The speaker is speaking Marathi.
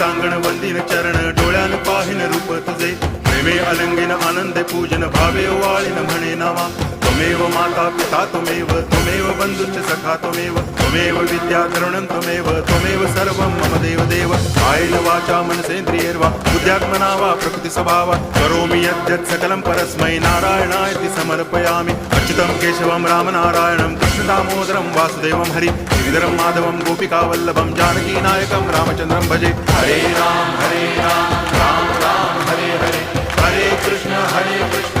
सांगण वंदिन चरण डोळ्यान पाहिन रूप तुझे प्रेमे अलंगिन आनंदे पूजन भावे ओवाळीन म्हणे नामा त्वमेव माता पिता त्वमेव बंधुश्च सखा त्वमेव विद्या तरुणं त्वमेव सर्वं मम देव कायेन वाचा मनसेन्द्रियैर्वा बुद्ध्यात्मना वा प्रकृति स्वभावात् करोमि यद्यत् सकलं परस्मै नारायणायति समर्पयामि अच्युतं केशवं रामनारायणं कृष्णदामोदरं वासुदेवं हरि गिरिधरं माधवं गोपिकावल्लभं जानकीनायकं रामचन्द्रं भजे हरे राम राम राम हरे हरे हरे कृष्ण